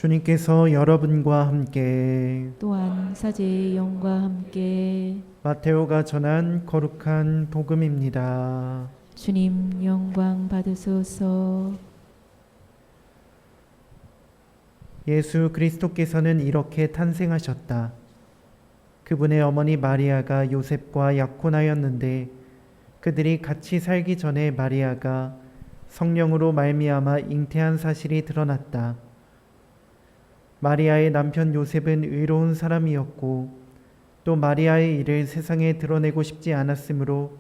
주님께서 여러분과 함께 또한 사제의 영과 함께 마테오가 전한 거룩한 복음입니다. 주님 영광 받으소서. 예수 그리스도께서는 이렇게 탄생하셨다. 그분의 어머니 마리아가 요셉과 약혼하였는데 그들이 같이 살기 전에 마리아가 성령으로 말미암아 잉태한 사실이 드러났다. 마리아의 남편 요셉은 의로운 사람이었고 또 마리아의 일을 세상에 드러내고 싶지 않았으므로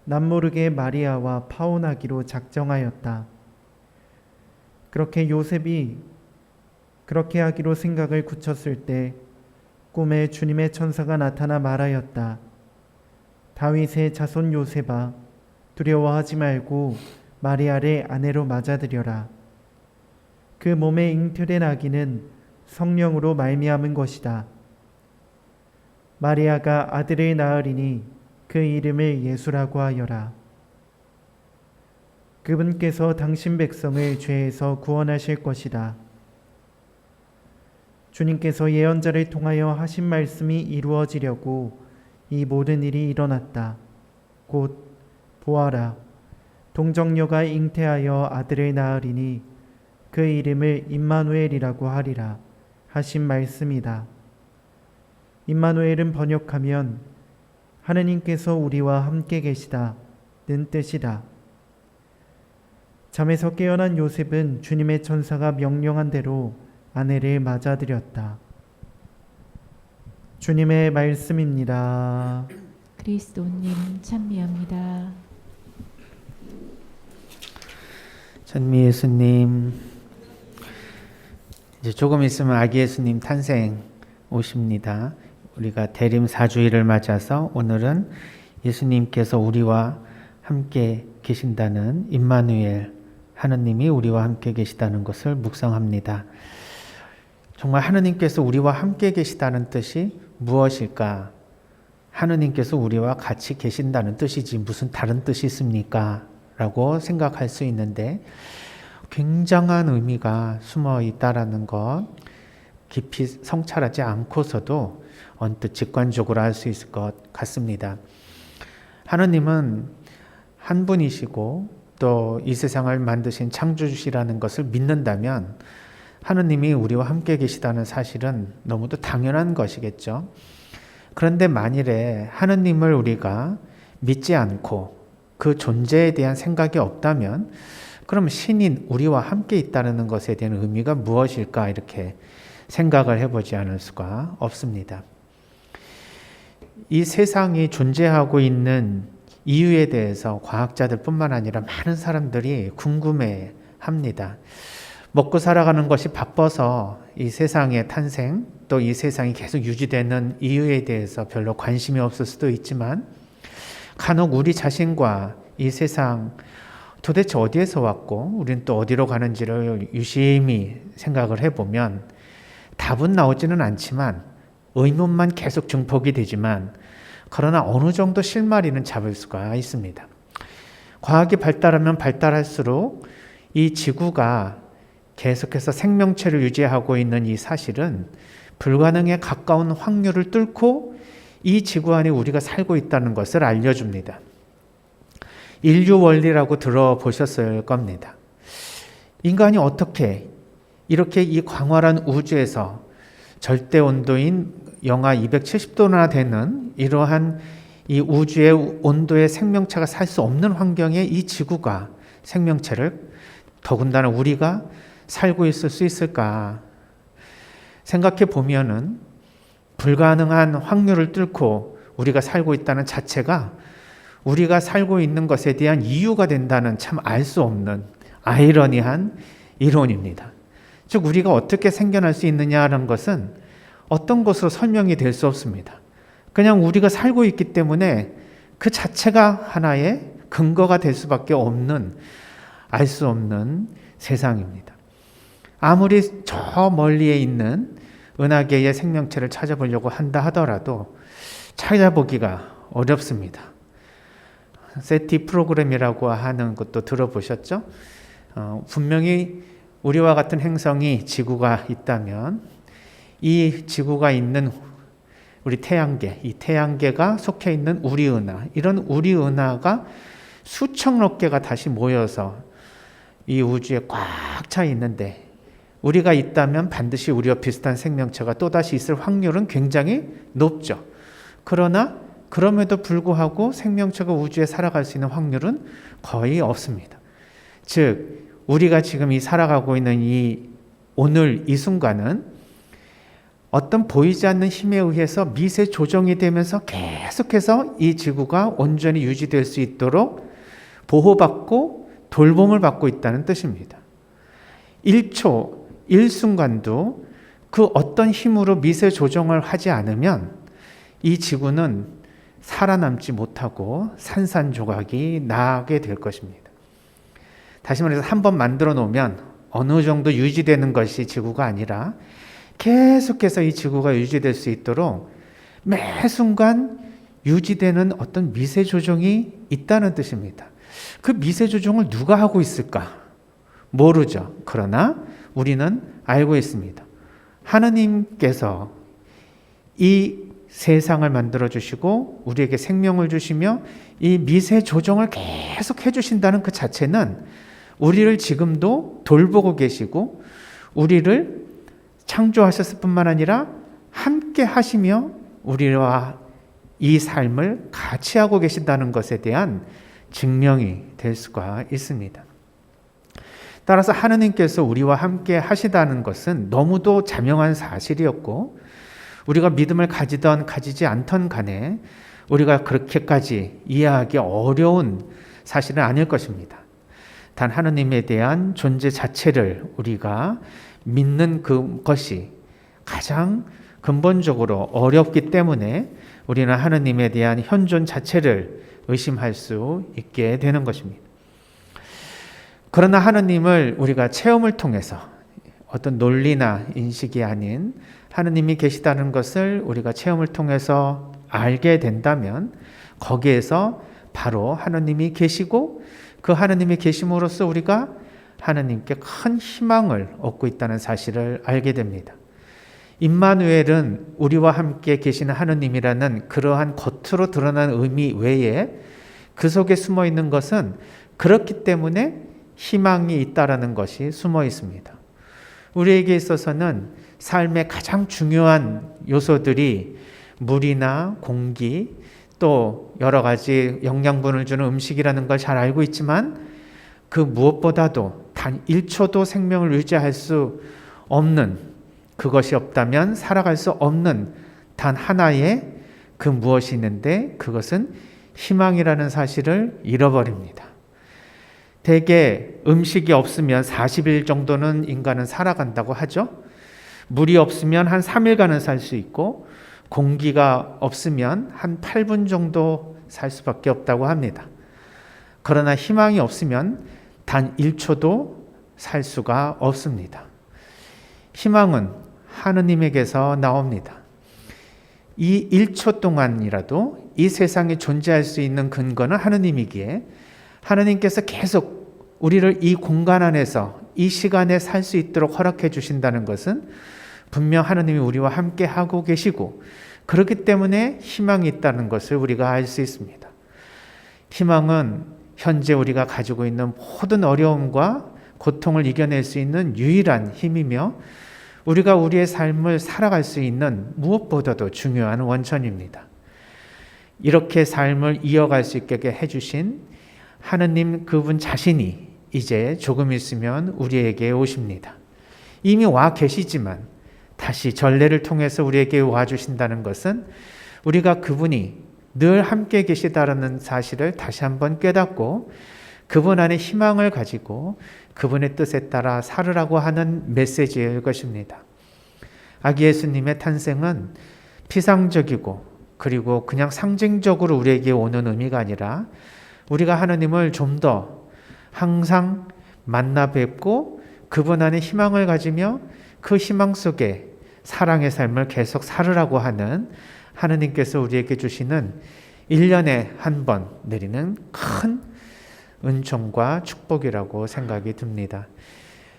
남모르게 마리아와 파혼하기로 작정하였다. 그렇게 하기로 생각을 굳혔을 때 꿈에 주님의 천사가 나타나 말하였다. 다윗의 자손 요셉아, 두려워하지 말고 마리아를 아내로 맞아들여라. 그 몸에 잉태된 아기는 성령으로 말미암은 것이다. 마리아가 아들을 낳으리니 그 이름을 예수라고 하여라. 그분께서 당신 백성을 죄에서 구원하실 것이다. 주님께서 예언자를 통하여 하신 말씀이 이루어지려고 이 모든 일이 일어났다. 곧 보아라, 동정녀가 잉태하여 아들을 낳으리니 그 이름을 임마누엘이라고 하리라 하신 말씀이다. 임마누엘은 번역하면 하느님께서 우리와 함께 계시다는 뜻이다. 잠에서 깨어난 요셉은 주님의 천사가 명령한 대로 아내를 맞아들였다. 주님의 말씀입니다. 그리스도님 찬미합니다. 전미 예수님, 이제 조금 있으면 아기 예수님 탄생 오십니다. 우리가 대림 4주일을 맞아서 오늘은 예수님께서 우리와 함께 계신다는 임마누엘, 하느님이 우리와 함께 계시다는 것을 묵상합니다. 정말 하느님께서 우리와 함께 계시다는 뜻이 무엇일까? 하느님께서 우리와 같이 계신다는 뜻이지 무슨 다른 뜻이 있습니까? 라고 생각할 수 있는데 굉장한 의미가 숨어 있다라는 것, 깊이 성찰하지 않고서도 언뜻 직관적으로 알 수 있을 것 같습니다. 하느님은 한 분이시고 또 이 세상을 만드신 창조주시라는 것을 믿는다면 하느님이 우리와 함께 계시다는 사실은 너무도 당연한 것이겠죠. 그런데 만일에 하느님을 우리가 믿지 않고 그 존재에 대한 생각이 없다면 그럼 신인 우리와 함께 있다는 것에 대한 의미가 무엇일까 이렇게 생각을 해보지 않을 수가 없습니다. 이 세상이 존재하고 있는 이유에 대해서 과학자들뿐만 아니라 많은 사람들이 궁금해합니다. 먹고 살아가는 것이 바빠서 이 세상의 탄생, 또 이 세상이 계속 유지되는 이유에 대해서 별로 관심이 없을 수도 있지만 간혹 우리 자신과 이 세상 도대체 어디에서 왔고 우리는 또 어디로 가는지를 유심히 생각을 해보면 답은 나오지는 않지만 의문만 계속 증폭이 되지만 그러나 어느 정도 실마리는 잡을 수가 있습니다. 과학이 발달하면 발달할수록 이 지구가 계속해서 생명체를 유지하고 있는 이 사실은 불가능에 가까운 확률을 뚫고 이 지구 안에 우리가 살고 있다는 것을 알려줍니다. 인류 원리라고 들어보셨을 겁니다. 인간이 어떻게 이렇게 이 광활한 우주에서 절대 온도인 영하 270도나 되는 이러한 이 우주의 온도의 생명체가 살 수 없는 환경에 이 지구가 생명체를 더군다나 우리가 살고 있을 수 있을까? 생각해 보면은 불가능한 확률을 뚫고 우리가 살고 있다는 자체가 우리가 살고 있는 것에 대한 이유가 된다는 참 알 수 없는 아이러니한 이론입니다. 즉 우리가 어떻게 생겨날 수 있느냐라는 것은 어떤 것으로 설명이 될 수 없습니다. 그냥 우리가 살고 있기 때문에 그 자체가 하나의 근거가 될 수밖에 없는 알 수 없는 세상입니다. 아무리 저 멀리에 있는 은하계의 생명체를 찾아보려고 한다 하더라도 찾아보기가 어렵습니다. 세티 프로그램이라고 하는 것도 들어보셨죠? 분명히 우리와 같은 행성이 지구가 있다면 이 지구가 있는 우리 태양계, 이 태양계가 속해 있는 우리은하, 이런 우리은하가 수천억 개가 다시 모여서 이 우주에 꽉 차 있는데 우리가 있다면 반드시 우리와 비슷한 생명체가 또다시 있을 확률은 굉장히 높죠. 그러나 그럼에도 불구하고 생명체가 우주에 살아갈 수 있는 확률은 거의 없습니다. 즉 우리가 지금 이 살아가고 있는 이 오늘 이 순간은 어떤 보이지 않는 힘에 의해서 미세 조정이 되면서 계속해서 이 지구가 온전히 유지될 수 있도록 보호받고 돌봄을 받고 있다는 뜻입니다. 1초, 1순간도 그 어떤 힘으로 미세 조정을 하지 않으면 이 지구는 살아남지 못하고 산산조각이 나게 될 것입니다. 다시 말해서 한번 만들어 놓으면 어느 정도 유지되는 것이 지구가 아니라 계속해서 이 지구가 유지될 수 있도록 매 순간 유지되는 어떤 미세 조정이 있다는 뜻입니다. 그 미세 조정을 누가 하고 있을까? 모르죠. 그러나 우리는 알고 있습니다. 하느님께서 이 세상을 만들어 주시고 우리에게 생명을 주시며 이 미세 조정을 계속 해주신다는 그 자체는 우리를 지금도 돌보고 계시고 우리를 창조하셨을 뿐만 아니라 함께 하시며 우리와 이 삶을 같이 하고 계신다는 것에 대한 증명이 될 수가 있습니다. 따라서 하느님께서 우리와 함께 하시다는 것은 너무도 자명한 사실이었고 우리가 믿음을 가지던 가지지 않던 간에 우리가 그렇게까지 이해하기 어려운 사실은 아닐 것입니다. 단 하느님에 대한 존재 자체를 우리가 믿는 그것이 가장 근본적으로 어렵기 때문에 우리는 하느님에 대한 현존 자체를 의심할 수 있게 되는 것입니다. 그러나 하느님을 우리가 체험을 통해서 어떤 논리나 인식이 아닌 하느님이 계시다는 것을 우리가 체험을 통해서 알게 된다면 거기에서 바로 하느님이 계시고 그 하느님이 계심으로써 우리가 하느님께 큰 희망을 얻고 있다는 사실을 알게 됩니다. 임마누엘은 우리와 함께 계시는 하느님이라는 그러한 겉으로 드러난 의미 외에 그 속에 숨어 있는 것은 그렇기 때문에 희망이 있다라는 것이 숨어 있습니다. 우리에게 있어서는 삶의 가장 중요한 요소들이 물이나 공기 또 여러 가지 영양분을 주는 음식이라는 걸 잘 알고 있지만 그 무엇보다도 단 1초도 생명을 유지할 수 없는 그것이 없다면 살아갈 수 없는 단 하나의 그 무엇이 있는데 그것은 희망이라는 사실을 잃어버립니다. 대개 음식이 없으면 40일 정도는 인간은 살아간다고 하죠. 물이 없으면 한 3일간은 살 수 있고 공기가 없으면 한 8분 정도 살 수밖에 없다고 합니다. 그러나 희망이 없으면 단 1초도 살 수가 없습니다. 희망은 하느님에게서 나옵니다. 이 1초 동안이라도 이 세상에 존재할 수 있는 근거는 하느님이기에 하느님께서 계속 우리를 이 공간 안에서 이 시간에 살 수 있도록 허락해 주신다는 것은 분명 하느님이 우리와 함께 하고 계시고 그렇기 때문에 희망이 있다는 것을 우리가 알 수 있습니다. 희망은 현재 우리가 가지고 있는 모든 어려움과 고통을 이겨낼 수 있는 유일한 힘이며 우리가 우리의 삶을 살아갈 수 있는 무엇보다도 중요한 원천입니다. 이렇게 삶을 이어갈 수 있게 해주신 하느님 그분 자신이 이제 조금 있으면 우리에게 오십니다. 이미 와 계시지만 다시 전례를 통해서 우리에게 와주신다는 것은 우리가 그분이 늘 함께 계시다라는 사실을 다시 한번 깨닫고 그분 안에 희망을 가지고 그분의 뜻에 따라 살으라고 하는 메시지일 것입니다. 아기 예수님의 탄생은 피상적이고 그리고 그냥 상징적으로 우리에게 오는 의미가 아니라 우리가 하느님을 좀 더 항상 만나 뵙고 그분 안에 희망을 가지며 그 희망 속에 사랑의 삶을 계속 살으라고 하는 하느님께서 우리에게 주시는 1년에 한 번 내리는 큰 은총과 축복이라고 생각이 듭니다.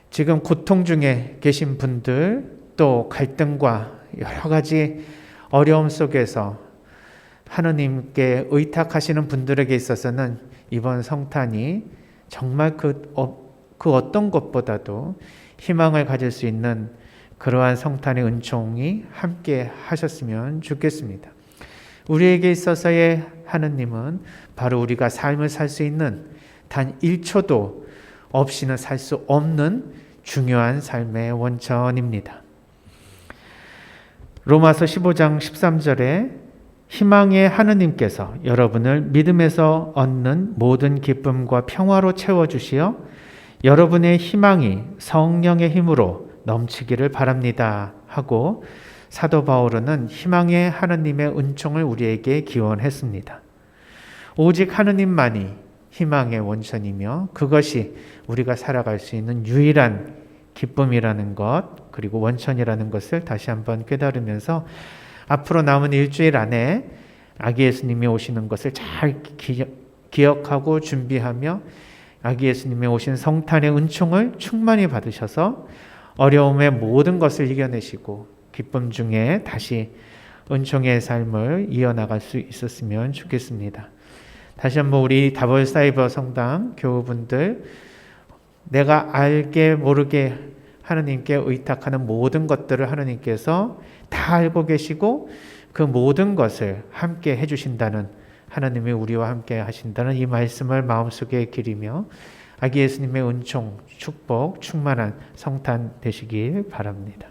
지금 고통 중에 계신 분들, 또 갈등과 여러 가지 어려움 속에서 하느님께 의탁하시는 분들에게 있어서는 이번 성탄이 정말 그 어떤 것보다도 희망을 가질 수 있는 그러한 성탄의 은총이 함께 하셨으면 좋겠습니다. 우리에게 있어서의 하느님은 바로 우리가 삶을 살 수 있는 단 1초도 없이는 살 수 없는 중요한 삶의 원천입니다. 로마서 15장 13절에 희망의 하느님께서 여러분을 믿음에서 얻는 모든 기쁨과 평화로 채워주시어 여러분의 희망이 성령의 힘으로 넘치기를 바랍니다 하고 사도 바울은 희망의 하느님의 은총을 우리에게 기원했습니다. 오직 하느님만이 희망의 원천이며 그것이 우리가 살아갈 수 있는 유일한 기쁨이라는 것, 그리고 원천이라는 것을 다시 한번 깨달으면서 앞으로 남은 일주일 안에 아기 예수님이 오시는 것을 잘 기억하고 준비하며 아기 예수님이 오신 성탄의 은총을 충만히 받으셔서 어려움의 모든 것을 이겨내시고 기쁨 중에 다시 은총의 삶을 이어나갈 수 있었으면 좋겠습니다. 다시 한번 우리 다볼사이버 성당 교우분들, 내가 알게 모르게 하느님께 의탁하는 모든 것들을 하느님께서 다 알고 계시고 그 모든 것을 함께 해주신다는, 하나님이 우리와 함께 하신다는 이 말씀을 마음속에 기리며 아기 예수님의 은총, 축복, 충만한 성탄 되시길 바랍니다.